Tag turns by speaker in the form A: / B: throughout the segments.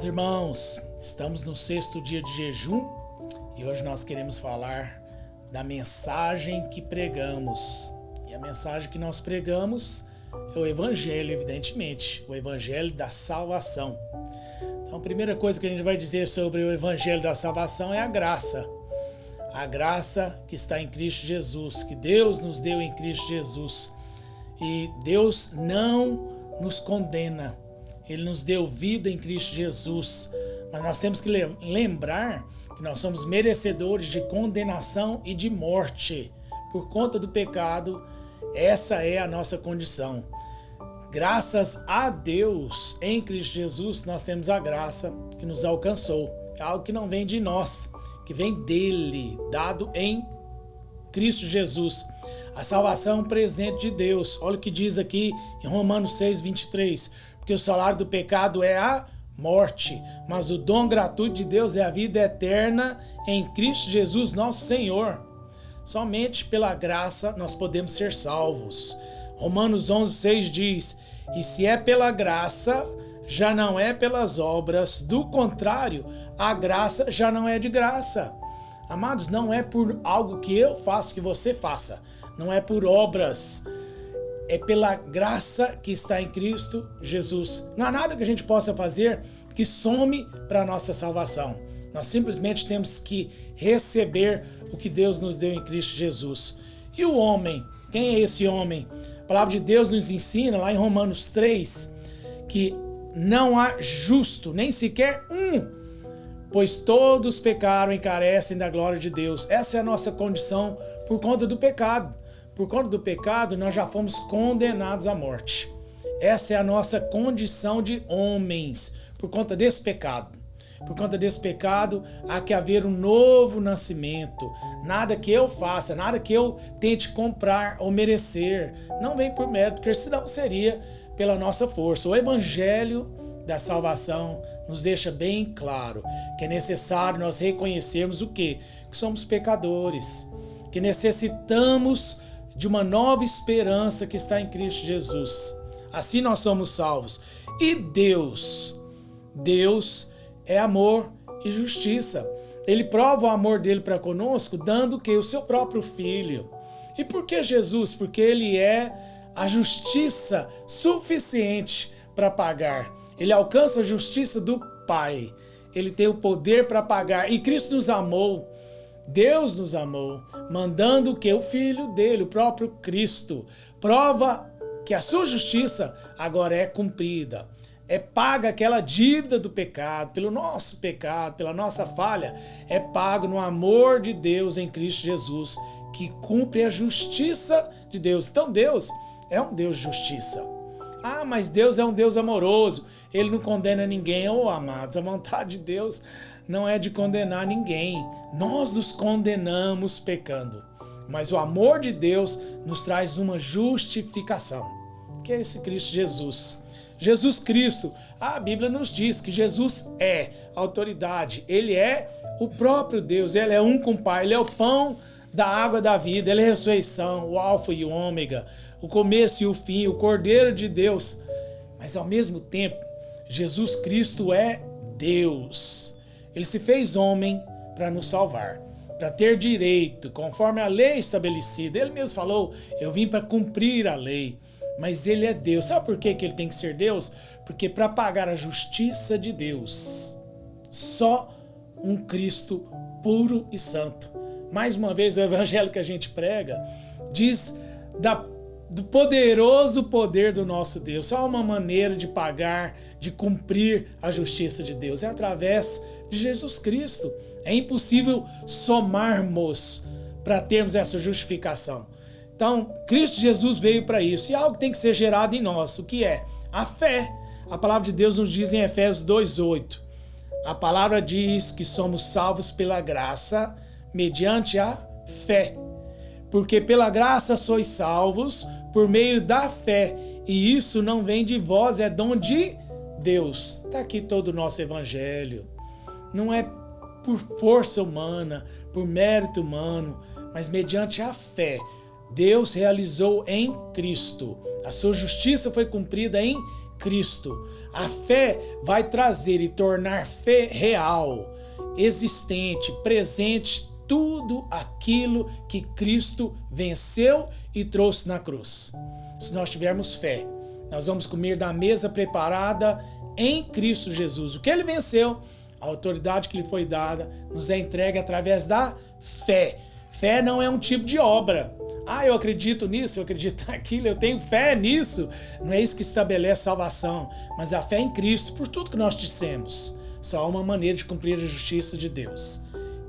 A: Paz, irmãos, estamos no 6º dia de jejum e hoje nós queremos falar da mensagem que pregamos. E a mensagem que nós pregamos é o Evangelho, evidentemente, o Evangelho da salvação. Então, a primeira coisa que a gente vai dizer sobre o Evangelho da salvação é a graça. A graça que está em Cristo Jesus, que Deus nos deu em Cristo Jesus. E Deus não nos condena. Ele nos deu vida em Cristo Jesus, mas nós temos que lembrar que nós somos merecedores de condenação e de morte. Por conta do pecado, essa é a nossa condição. Graças a Deus, em Cristo Jesus, nós temos a graça que nos alcançou. É algo que não vem de nós, que vem dele, dado em Cristo Jesus. A salvação é um presente de Deus. Olha o que diz aqui em Romanos 6:23. Porque o salário do pecado é a morte, mas o dom gratuito de Deus é a vida eterna em Cristo Jesus, nosso Senhor. Somente pela graça nós podemos ser salvos. Romanos 11:6 diz: e se é pela graça, já não é pelas obras, do contrário, a graça já não é de graça. Amados, não é por algo que eu faço, que você faça, não é por obras. É pela graça que está em Cristo Jesus. Não há nada que a gente possa fazer que some para a nossa salvação. Nós simplesmente temos que receber o que Deus nos deu em Cristo Jesus. E o homem? Quem é esse homem? A palavra de Deus nos ensina lá em Romanos 3 que não há justo, nem sequer um, pois todos pecaram e carecem da glória de Deus. Essa é a nossa condição por conta do pecado. Por conta do pecado, nós já fomos condenados à morte. Essa é a nossa condição de homens, por conta desse pecado. Por conta desse pecado, há que haver um novo nascimento. Nada que eu faça, nada que eu tente comprar ou merecer, não vem por mérito, porque senão seria pela nossa força. O Evangelho da salvação nos deixa bem claro que é necessário nós reconhecermos o quê? Que somos pecadores, que necessitamos de uma nova esperança que está em Cristo Jesus. Assim nós somos salvos. E Deus é amor e justiça. Ele prova o amor dele para conosco, dando o quê? O seu próprio Filho. E por que Jesus? Porque ele é a justiça suficiente para pagar. Ele alcança a justiça do Pai. Ele tem o poder para pagar. E Cristo nos amou. Deus nos amou, mandando o que? O Filho dele, o próprio Cristo. Prova que a sua justiça agora é cumprida. É paga aquela dívida do pecado, pelo nosso pecado, pela nossa falha. É pago no amor de Deus em Cristo Jesus, que cumpre a justiça de Deus. Então Deus é um Deus de justiça. Ah, mas Deus é um Deus amoroso. Ele não condena ninguém. Oh, amados, a vontade de Deus não é de condenar ninguém. Nós nos condenamos pecando. Mas o amor de Deus nos traz uma justificação, que é esse Cristo Jesus. Jesus Cristo, a Bíblia nos diz que Jesus é autoridade. Ele é o próprio Deus. Ele é um com o Pai. Ele é o pão da água da vida. Ele é a ressurreição, o alfa e o ômega, o começo e o fim, o Cordeiro de Deus. Mas ao mesmo tempo, Jesus Cristo é Deus. Ele se fez homem para nos salvar, para ter direito, conforme a lei estabelecida. Ele mesmo falou, eu vim para cumprir a lei, mas ele é Deus. Sabe por que ele tem que ser Deus? Porque para pagar a justiça de Deus, só um Cristo puro e santo. Mais uma vez, o evangelho que a gente prega diz do poderoso poder do nosso Deus. Só uma maneira de pagar, de cumprir a justiça de Deus. É através de Jesus Cristo. É impossível somarmos para termos essa justificação. Então, Cristo Jesus veio para isso. E algo tem que ser gerado em nós. O que é? A fé. A palavra de Deus nos diz em Efésios 2:8. A palavra diz que somos salvos pela graça, mediante a fé. Porque pela graça sois salvos, por meio da fé. E isso não vem de vós, é dom de Deus. Está aqui todo o nosso evangelho. Não é por força humana, por mérito humano, mas mediante a fé. Deus realizou em Cristo. A sua justiça foi cumprida em Cristo. A fé vai trazer e tornar fé real, existente, presente, tudo aquilo que Cristo venceu e trouxe na cruz. Se nós tivermos fé, nós vamos comer da mesa preparada em Cristo Jesus. O que ele venceu, a autoridade que lhe foi dada, nos é entregue através da fé. Fé não é um tipo de obra. Eu acredito nisso, eu acredito naquilo, eu tenho fé nisso. Não é isso que estabelece salvação, mas a fé em Cristo, por tudo que nós dissemos. Só há uma maneira de cumprir a justiça de Deus.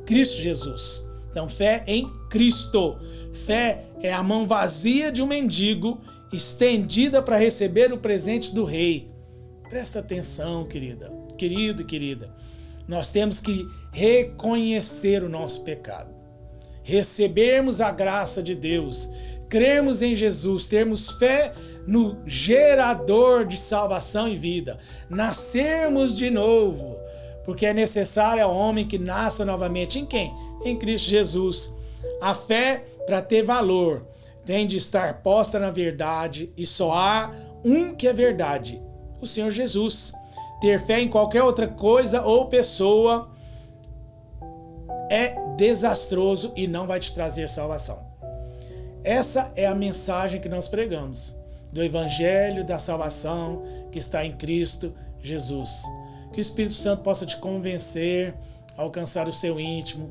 A: Cristo Jesus. Então, fé em Cristo. Fé é a mão vazia de um mendigo estendida para receber o presente do rei. Presta atenção, querido e querida. Nós temos que reconhecer o nosso pecado, recebermos a graça de Deus, crermos em Jesus, termos fé no gerador de salvação e vida, nascermos de novo, porque é necessário ao homem que nasça novamente. Em quem? Em Cristo Jesus. A fé, para ter valor, tem de estar posta na verdade, e só há um que é verdade, o Senhor Jesus. Ter fé em qualquer outra coisa ou pessoa é desastroso e não vai te trazer salvação. Essa é a mensagem que nós pregamos, do Evangelho da salvação que está em Cristo Jesus. Que o Espírito Santo possa te convencer, alcançar o seu íntimo,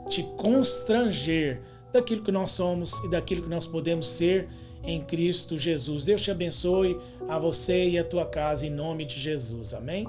A: te constranger daquilo que nós somos e daquilo que nós podemos ser em Cristo Jesus. Deus te abençoe, a você e a tua casa, em nome de Jesus. Amém?